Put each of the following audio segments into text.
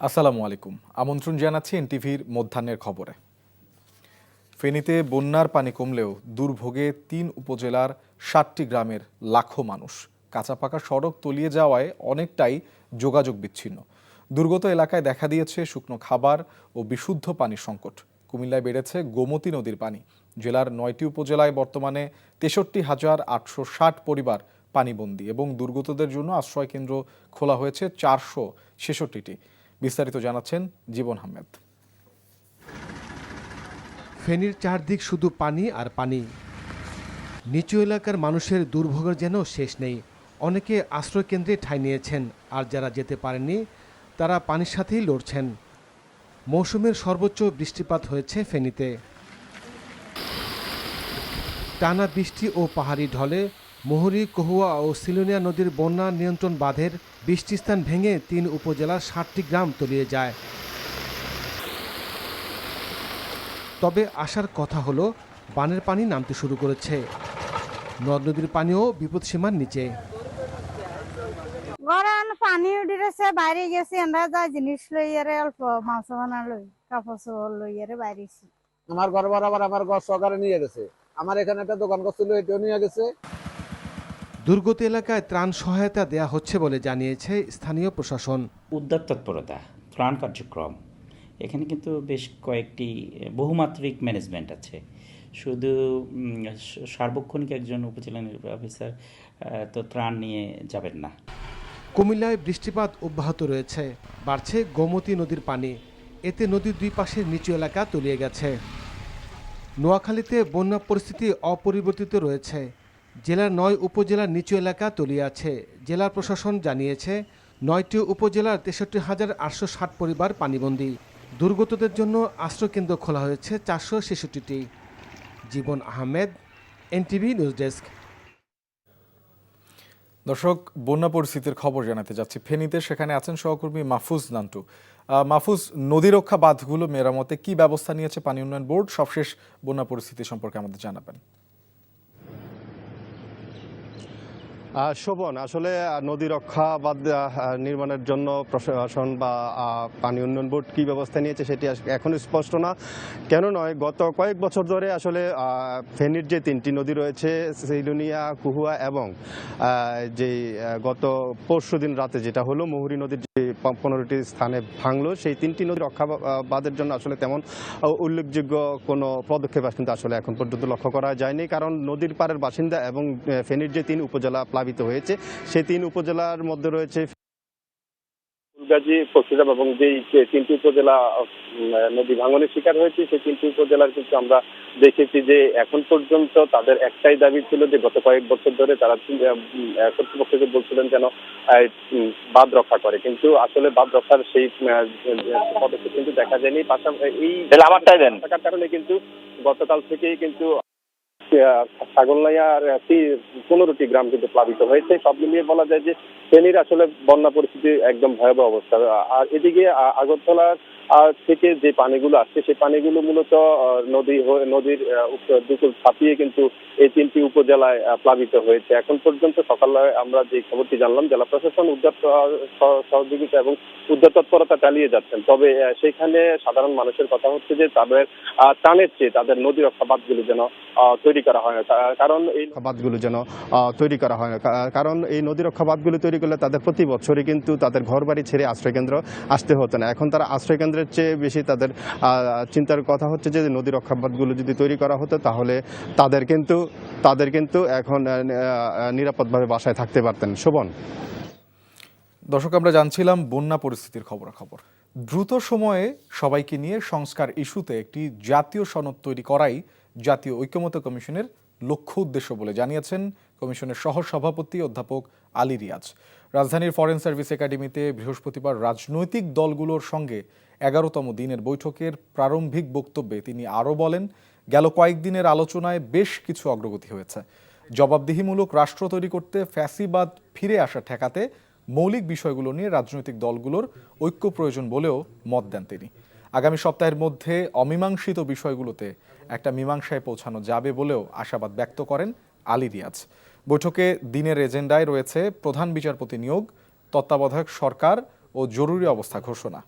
আসসালামু আলাইকুম। আমন্ত্রণ জানাচ্ছি এনটিভির মধ্যাহ্নের খবরে। ফেনীতে বন্যার পানি কমলেও দুর্ভোগে ৩ উপজেলার ৭টি গ্রামের লাখো মানুষ। কাঁচা পাকা সড়ক তলিয়ে যাওয়ায় অনেকটাই যোগাযোগ বিচ্ছিন্ন। দুর্গত এলাকায় দেখা দিয়েছে শুকনো খাবার ও বিশুদ্ধ পানির সংকট। কুমিল্লায় বেড়েছে গোমতী নদীর পানি। জেলার ৯টি উপজেলায় বর্তমানে ৬৩,৮৬০ পরিবার পানিবন্দী এবং দুর্গতদের জন্য আশ্রয়কেন্দ্র খোলা হয়েছে ৪৬৬টি। বিস্তারিত জানাচ্ছেন জীবন আহমেদ। ফেনীর চারদিক শুধু পানি আর পানি। নিচু এলাকার মানুষের দুর্ভোগের যেন শেষ নেই। অনেকে আশ্রয়কেন্দ্রে ঠাঁই নিয়েছেন, আর যারা যেতে পারেননি তারা পানির সাথেই লড়ছেন। মৌসুমের সর্বোচ্চ বৃষ্টিপাত হয়েছে ফেনীতে। টানা বৃষ্টি ও পাহাড়ি ঢলে মুহুরী, কহুয়া ও সিলোনিয়া নদীর বন্যা নিয়ন্ত্রণ বাঁধের ২০টি স্থান ভেঙে ৩ উপজেলার ৬০টি গ্রাম তলিয়ে যায়। তবে আসার কথা হলো, বানের পানি নামতে শুরু করেছে। নদ নদীর পানিও বিপদসীমার নিচে। পানি উঠেছে, বাইরে গেছি আমরা, যা জিনিস লই আরে অল্প মাছ বানা লই, কাপড় চোপড় লই আরে বাইরেছি। আমার ঘর বরাবর আমার ঘর সরকারে নিয়ে গেছে। আমার এখানে একটা দোকান করছিল, এটাও নিয়ে গেছে। দুর্গত এলাকায় ত্রাণ সহায়তা দেয়া হচ্ছে বলে জানিয়েছে স্থানীয় প্রশাসন। উদ্ধার তৎপরতা, ত্রাণ কার্যক্রম, এখানে কিন্তু বেশ কয়েকটি বহুমাত্রিক ম্যানেজমেন্ট আছে। শুধু সার্বক্ষণিক একজন উপজেলা নির্বাহী অফিসার তো ত্রাণ নিয়ে যাবেন না। কুমিল্লায় বৃষ্টিপাত অব্যাহত রয়েছে। বাড়ছে গোমতী নদীর পানি। এতে নদীর দুই পাশের নিচু এলাকা তলিয়ে গেছে। নোয়াখালীতে বন্যা পরিস্থিতি অপরিবর্তিত রয়েছে। জেলার ৯ উপজেলার নিচু এলাকা তলিয়ে আছে। জেলা প্রশাসন জানিয়েছে ৯টি উপজেলার ৬৩,৮৬০ পরিবার পানিবন্দী। দুর্গতদের জন্য আশ্রয়কেন্দ্র খোলা হয়েছে ৪৬৬টি। জীবন আহমেদ, এনটিভি নিউজ ডেস্ক। দর্শক, বন্যা পরিস্থিতির খবর জানাতে যাচ্ছি ফেনীতে। সেখানে আছেন সহকর্মী মাহফুজ নান্টু। মাহফুজ, নদী রক্ষা বাঁধগুলো মেরামতে কি ব্যবস্থা নিয়েছে পানি উন্নয়ন বোর্ড? সবশেষ বন্যা পরিস্থিতি সম্পর্কে আমাদের জানাবেন। শোভন, আসলে নদী রক্ষা বাঁধ নির্মাণের জন্য প্রশাসন বা পানি উন্নয়ন বোর্ড কী ব্যবস্থা নিয়েছে সেটি এখনও স্পষ্ট না। কেন নয়, গত কয়েক বছর ধরে আসলে ফেনীর যে 3টি নদী রয়েছে, সিলোনিয়া, কুহুয়া এবং যে গত পরশুদিন রাতে যেটা হলো মুহুরী নদীর যে 15টি স্থানে ভাঙলো, সেই 3টি নদী রক্ষা বাঁধের জন্য আসলে তেমন উল্লেখযোগ্য কোনো পদক্ষেপ কিন্তু আসলে এখন পর্যন্ত লক্ষ্য করা যায়নি। কারণ নদীর পাড়ের বাসিন্দা এবং ফেনীর যে 3 উপজেলা প্লাবিত হয়েছে, সেই 3 উপজেলার মধ্যে রয়েছে ফুলগাজী, পশুরাম এবং যেই 3টি উপজেলা নদী ভাঙনের শিকার হয়েছে, সেই 3টি উপজেলার কিন্তু আমরা দেখেছি যে এখন পর্যন্ত তাদের একটাই দাবি ছিল যে গত কয়েক বছর ধরে তারা কর্তৃপক্ষকে বলছিলেন যেন বাঁধ রক্ষা করে, কিন্তু আসলে বাঁধ রক্ষার সেই পদক্ষেপ কিন্তু দেখা যায়নি। পাশাপাশি এই থাকার কারণে কিন্তু গতকাল থেকেই কিন্তু ছাগলনাইয়া আর 15টি গ্রাম কিন্তু প্লাবিত হয়েছে। সব মিলিয়ে বলা যায় যে ফেনীর আসলে বন্যা পরিস্থিতি একদম ভয়াবহ অবস্থা। আর এদিকে আগরতলার থেকে যে পানিগুলো আসছে, সেই পানিগুলো মূলত নদীর দুকুল ছাপিয়ে কিন্তু এই 3টি উপজেলায় প্লাবিত হয়েছে। এখন পর্যন্ত সকালে আমরা যে খবরটি জানলাম, জেলা প্রশাসন উদ্ধার সহযোগিতা এবং উদ্ধার তৎপরতা চালিয়ে যাচ্ছেন। তবে সেখানে সাধারণ মানুষের কথা হচ্ছে যে তাদের ত্রাণের চেয়ে তাদের নদী রক্ষা বাঁধগুলো যেন তৈরি করা হয় না, কারণ এই বাঁধগুলো যেন তৈরি করা হয় না। কারণ এই নদী রক্ষা বাঁধগুলো তৈরি করলে তাদের প্রতি বছরই কিন্তু তাদের ঘর বাড়ি ছেড়ে আশ্রয়কেন্দ্র আসতে হতো না। এখন তারা আশ্রয়কেন্দ্রের চেয়ে বেশি তাদের চিন্তার কথা হচ্ছে যে নদী রক্ষা বাঁধগুলো যদি তৈরি করা হতো, তাহলে তাদের কিন্তু এখন নিরাপদভাবে বাসায় থাকতে পারতেন। শোভন। দর্শক, আমরা জানছিলাম বন্যা পরিস্থিতির খবরাখবর। দ্রুত সময়ে সবাইকে নিয়ে সংস্কার ইস্যুতে একটি জাতীয় সনদ তৈরি করাই জাতীয় ঐক্যমত্য কমিশনের লক্ষ্য উদ্দেশ্য বলে জানিয়েছেন কমিশনের সহ সভাপতি অধ্যাপক আলী রিয়াজ। রাজধানীর ফরেন সার্ভিস একাডেমিতে বৃহস্পতিবার রাজনৈতিক দলগুলোর সঙ্গে 11তম দিনের বৈঠকের প্রারম্ভিক বক্তব্যে তিনি আরও বলেন, গেল কয়েকদিনের আলোচনায় বেশ কিছু অগ্রগতি হয়েছে। জবাবদিহিমূলক রাষ্ট্র তৈরি করতে ফ্যাসিবাদ ফিরে আসা ঠেকাতে মৌলিক বিষয়গুলো নিয়ে রাজনৈতিক দলগুলোর ঐক্য প্রয়োজন বলেও মত দেন তিনি। আগামী সপ্তাহের মধ্যে অমীমাংসিত বিষয়গুলোতে একটা মীমাংসায় পৌঁছানো যাবে বলেও আশাবাদ ব্যক্ত করেন আলী রিয়াজ। বৈঠকে দিনের এজেন্ডায় রয়েছে প্রধান বিচারপতি নিয়োগ, তত্ত্বাবধায়ক সরকার ও জরুরি অবস্থা ঘোষণা।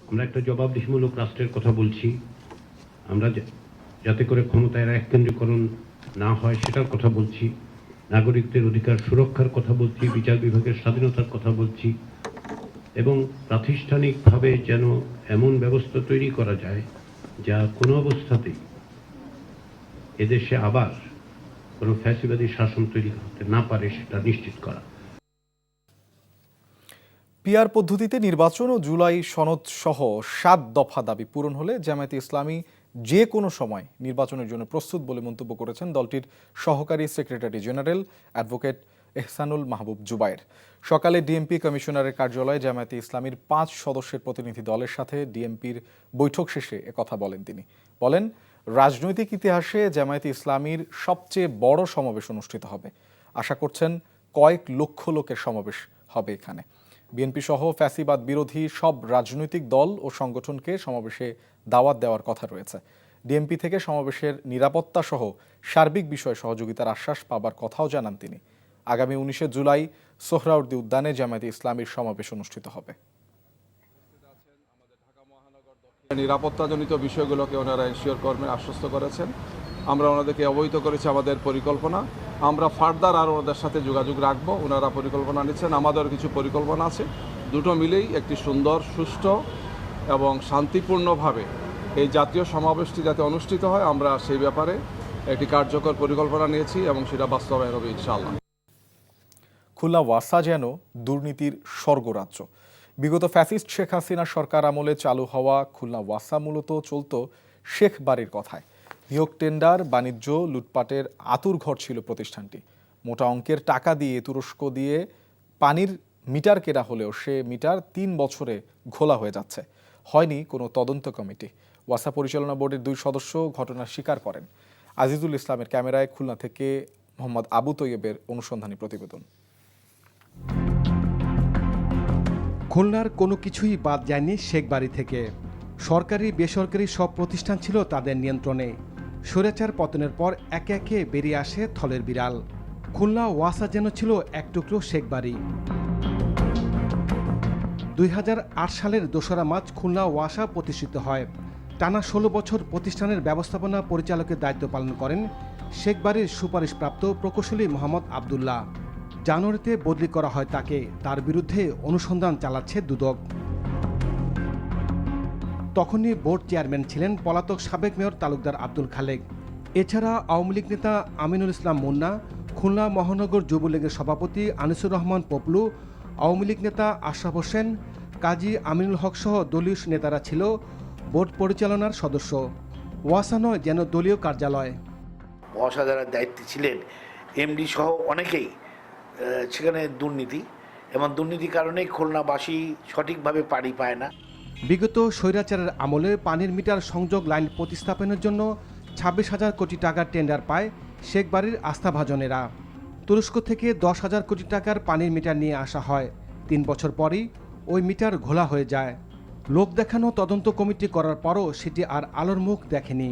আমরা একটা জবাবদিহিমূলক রাষ্ট্রের কথা বলছি। আমরা যাতে করে ক্ষমতায় এককেন্দ্রীকরণ না হয় সেটার কথা বলছি, নাগরিকদের অধিকার সুরক্ষার কথা বলছি, বিচার বিভাগের স্বাধীনতার কথা বলছি, এবং প্রাতিষ্ঠানিকভাবে যেন এমন ব্যবস্থা তৈরি করা যায় যা কোনো অবস্থাতেই এদেশে আবার কোনো ফ্যাসিবাদী শাসন তৈরি করতে না পারে সেটা নিশ্চিত করা। পিআর পদ্ধতিতে নির্বাচন ও জুলাই সনদ সহ 7 দফা দাবি পূরণ হলে জামায়াতে ইসলামী যে কোনো সময় নির্বাচনের জন্য প্রস্তুত বলে মন্তব্য করেছেন দলটির সহকারী সেক্রেটারি জেনারেল অ্যাডভোকেট এহসানুল মাহবুব জুবায়ের। সকালে ডিএমপি কমিশনারের কার্যালয়ে জামায়াতে ইসলামীর 5 সদস্যের প্রতিনিধি দলের সাথে ডিএমপির বৈঠক শেষে একথা বলেন তিনি। বলেন, রাজনৈতিক ইতিহাসে জামায়াতে ইসলামীর সবচেয়ে বড় সমাবেশ অনুষ্ঠিত হবে। আশা করছেন কয়েক লক্ষ লোকের সমাবেশ হবে এখানে। বিএনপি সহ ফ্যাসিবাদ বিরোধী সব রাজনৈতিক দল ও সংগঠনকে সমাবেশে দাওয়াত দেওয়ার কথা রয়েছে। ডিএমপি থেকে সমাবেশের নিরাপত্তা সহ সার্বিক বিষয়ে সহযোগিতার আশ্বাস পাবার কথাও জানান তিনি। আগামী 19 জুলাই সোহরাওয়ার্দী উদ্যানে জামায়াতে ইসলামীর সমাবেশ অনুষ্ঠিত হবে। নিরাপত্তাজনিত বিষয়গুলোকে ওনারা এনশিওর করবেন, আশ্বস্ত করেছেন। আমরা ওনাদেরকে অবহিত করেছি আমাদের পরিকল্পনা। আমরা ফার্দার আর ওনাদের সাথে যোগাযোগ রাখবো। ওনারা পরিকল্পনা নিচ্ছেন, আমাদের কিছু পরিকল্পনা আছে। দুটো মিলেই একটি সুন্দর, সুষ্ঠু এবং শান্তিপূর্ণভাবে এই জাতীয় সমাবেশটি যাতে অনুষ্ঠিত হয়, আমরা সেই ব্যাপারে একটি কার্যকর পরিকল্পনা নিয়েছি এবং সেটা বাস্তবায়ন হবে ইনশাআল্লাহ। খুলনা ওয়াসা যেন দুর্নীতির স্বর্গরাজ্য। বিগত ফ্যাসিস্ট শেখ হাসিনা সরকার আমলে চালু হওয়া খুলনা ওয়াসা মূলত চলত শেখ বাড়ির কথায়। নিয়োগ টেন্ডার, বাণিজ্য, লুটপাটের আতুরঘর ছিল প্রতিষ্ঠানটি। মোটা অঙ্কের টাকা দিয়ে তুরস্ক দিয়ে পানির মিটার কেনা হলেও সে মিটার 3 বছরে ঘোলা হয়ে যাচ্ছে। হয়নি কোনো তদন্ত কমিটি। ওয়াসা পরিচালনা বোর্ডের 2 সদস্য ঘটনার স্বীকার করেন। আজিজুল ইসলামের ক্যামেরায় খুলনা থেকে মোহাম্মদ আবু তৈয়বের অনুসন্ধানী প্রতিবেদন। খুলনার কোনো কিছুই বাদ যায়নি শেখ বাড়ি থেকে। সরকারি বেসরকারি সব প্রতিষ্ঠান ছিল তাদের নিয়ন্ত্রণে। স্বৈরাচার পতনের পর একে একে বেরিয়ে আসে থলের বিড়াল। খুলনা ওয়াসা যেন ছিল এক টুকরো শেখ বাড়ি। 2008 সালের 2রা মার্চ খুলনা ওয়াসা প্রতিষ্ঠিত হয়। টানা 16 বছর প্রতিষ্ঠানের ব্যবস্থাপনা পরিচালকের দায়িত্ব পালন করেন শেখ বাড়ির সুপারিশপ্রাপ্ত প্রকৌশলী মোহাম্মদ আবদুল্লাহ। জানুয়ারিতে বদলি করা হয় তাকে। তার বিরুদ্ধে অনুসন্ধান চালাচ্ছে দুদক। তখনই বোর্ড চেয়ারম্যান ছিলেন পলাতক সাবেক মেয়র তালুকদার আব্দুল খালেক। এছাড়া আওয়ামী লীগ নেতা আমিনুল ইসলাম মুন্না, খুলনা মহানগর যুবলীগের সভাপতি আনিসুর রহমান পপলু, আওয়ামী লীগ নেতা আশরাফ হোসেন, কাজী আমিনুল হক সহ দলীয় নেতারা ছিল বোর্ড পরিচালনার সদস্য। ওয়াসা নয় যেন দলীয় কার্যালয়। ওয়াসা যারা দায়িত্বে ছিলেন, এমডি সহ অনেকেই সেখানে দুর্নীতি, এবং দুর্নীতির কারণে খুলনাবাসী সঠিকভাবে পানি পায় না। বিগত স্বৈরাচারের আমলে পানির মিটার সংযোগ লাইন প্রতিস্থাপনের জন্য 26,000 কোটি টাকার টেন্ডার পায় শেখ বাড়ির আস্থাভাজনেরা। তুরস্ক থেকে 10,000 কোটি টাকার পানির মিটার নিয়ে আসা হয়। 3 বছর পরই ওই মিটার ঘোলা হয়ে যায়। লোক দেখানো তদন্ত কমিটি করার পরও সেটি আর আলোর মুখ দেখেনি।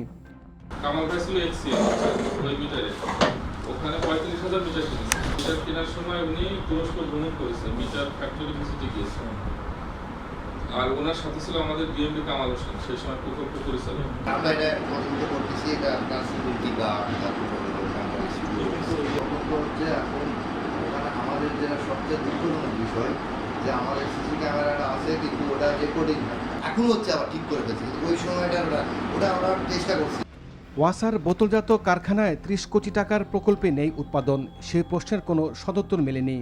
ওখানে 35,000 মিটার কিনেছে। মিটার কেনার সময় উনি তুরস্ক ভ্রমণ করেছেন, মিটার ফ্যাক্টরি ভিজিটে গিয়েছেন। আর ওনার সাথে ছিল আমাদের ডিএমডি কামাল হোসেন, সেই সময় প্রকল্প পরিচালক। আমরা এটা পছন্দ করতেছি, এটা আপনার সিকিউরিটি গার্ড হচ্ছে। এখন ওখানে আমাদের যেটা সবচেয়ে দুঃখজনক বিষয় যে আমাদের সিসি ক্যামেরাটা আছে, কিন্তু ওটা রেকর্ডিং না। এখন হচ্ছে আবার ঠিক করে ফেলছে, কিন্তু ওই সময়টা ওটা আমরা চেষ্টা করছি। ওয়াসার বোতলজাত কারখানায় 30 কোটি টাকার প্রকল্পে নেই উৎপাদন। সেই প্রশ্নের কোনো সদুত্তর মেলেনি।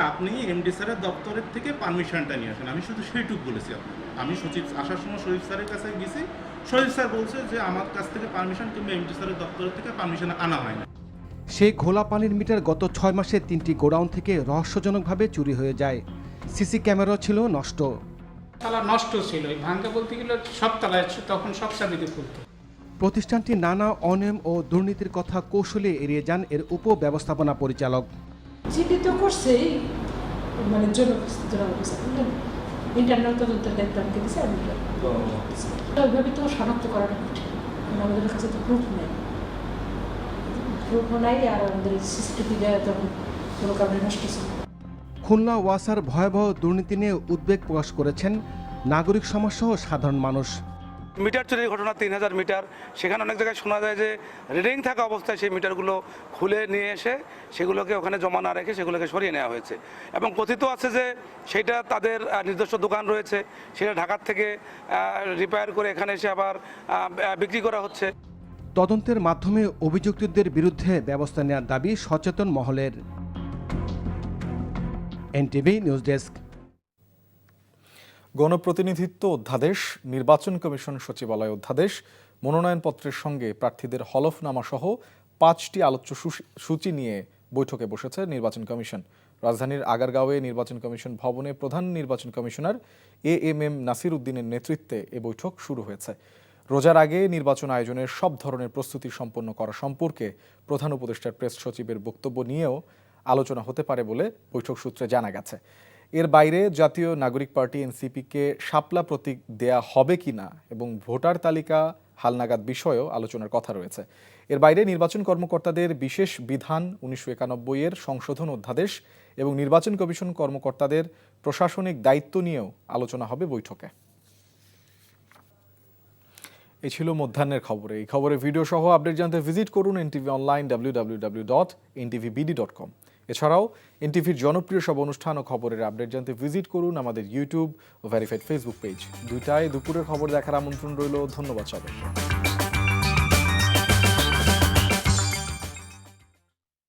আপনি এমডি স্যারের দপ্তরের থেকে পারমিশনটা নিয়ে আসেন, আমি শুধু সেইটুকু বলেছি। আমি সচিব আসার সময় শরীফ স্যারের কাছে গেছি, শরীফ স্যার বলছে যে আমার কাছ থেকে পারমিশন কিংবা এমডি স্যারের দপ্তরের থেকে পারমিশন আনা হয় না। সেই ঘোলা পানির মিটার গত 6 মাসে 3টি গোডাউন থেকে রহস্যজনকভাবে চুরি হয়ে যায়। সিসি ক্যামেরা ছিল নষ্ট। তালা নষ্ট ছিল, ভাঙ্গা বলতে গেলে সব তালায় তখন সব চাবিতে খুলতো। প্রতিষ্ঠানটি নানা অনিয়ম ও দুর্নীতির কথা কৌশলে এড়িয়ে যান এর উপব্যবস্থাপনা পরিচালক। জীবিত করছে মানে ইন্টারনাল তদন্তের দায়িত্ব আমাকে দিচ্ছে। আমি ওইভাবে তো শনাক্ত করাটা কঠিন, আমাদের কাছে তো প্রুফও নাই, আর আমাদের সিসিটিভি তখন কোনো কারণে নষ্ট ছিল। খুলনা ওয়াসার ভয়াবহ দুর্নীতি নিয়ে উদ্বেগ প্রকাশ করেছেন নাগরিক সমাজসহ সাধারণ মানুষ। মিটার চুরির ঘটনা 3000 মিটার, সেখানে অনেক জায়গায় শোনা যায় যে রিডিং থাকা অবস্থায় সেই মিটারগুলো খুলে নিয়ে এসে সেগুলোকে ওখানে জমা না রেখে সেগুলোকে সরিয়ে নেওয়া হয়েছে এবং কথিত আছে যে সেটা তাদের নিজস্ব দোকান রয়েছে, সেটা ঢাকার থেকে রিপেয়ার করে এখানে এসে আবার বিক্রি করা হচ্ছে। তদন্তের মাধ্যমে অভিযুক্তদের বিরুদ্ধে ব্যবস্থা নেওয়ার দাবি সচেতন মহলের। NTV news desk. গণপ্রতিনিধিত্ব অধ্যাদেশ, নির্বাচন কমিশন সচিবালয় অধ্যাদেশ, মনোনয়নপত্রের সঙ্গে প্রার্থীদের হলফনামা সহ 5টি আলোচ্য সূচি নিয়ে বৈঠকে বসেছে নির্বাচন কমিশন। রাজধানীর আগারগাঁওয়ে নির্বাচন কমিশন ভবনে প্রধান নির্বাচন কমিশনার AMM নাসির উদ্দিনের নেতৃত্বে এ বৈঠক শুরু হয়েছে। রোজার আগে নির্বাচন আয়োজনের সব ধরনের প্রস্তুতি সম্পন্ন করা সম্পর্কে প্রধান উপদেষ্টার প্রেস সচিবের বক্তব্য নিয়েও আলোচনা হতে পারে বলে বৈঠক সূত্রে জানা গেছে। এর বাইরে জাতীয় নাগরিক পার্টি NCP-কে শাপলা প্রতীক দেয়া হবে কিনা এবং ভোটার তালিকা হালনাগাদ বিষয়েও আলোচনার কথা রয়েছে। এর বাইরে নির্বাচন কর্মকর্তাদের বিশেষ বিধান 1991-এর সংশোধন অধ্যাদেশ এবং নির্বাচন কমিশন কর্মকর্তাদের প্রশাসনিক দায়িত্ব নিয়েও আলোচনা হবে বৈঠকে। এই ছিল মধ্যাহ্নের খবরে। এই খবরে ভিডিও সহ আপডেট জানতে ভিজিট করুন NTV অনলাইন www.ntvbd.com। এছাড়াও এনটিভির জনপ্রিয় সব অনুষ্ঠান ও খবরের আপডেট জানতে ভিজিট করুন আমাদের ইউটিউব ও ভেরিফাইড ফেসবুক পেজ। 2টায় দুপুরের খবর দেখার আমন্ত্রণ রইল। ধন্যবাদ সবাইকে।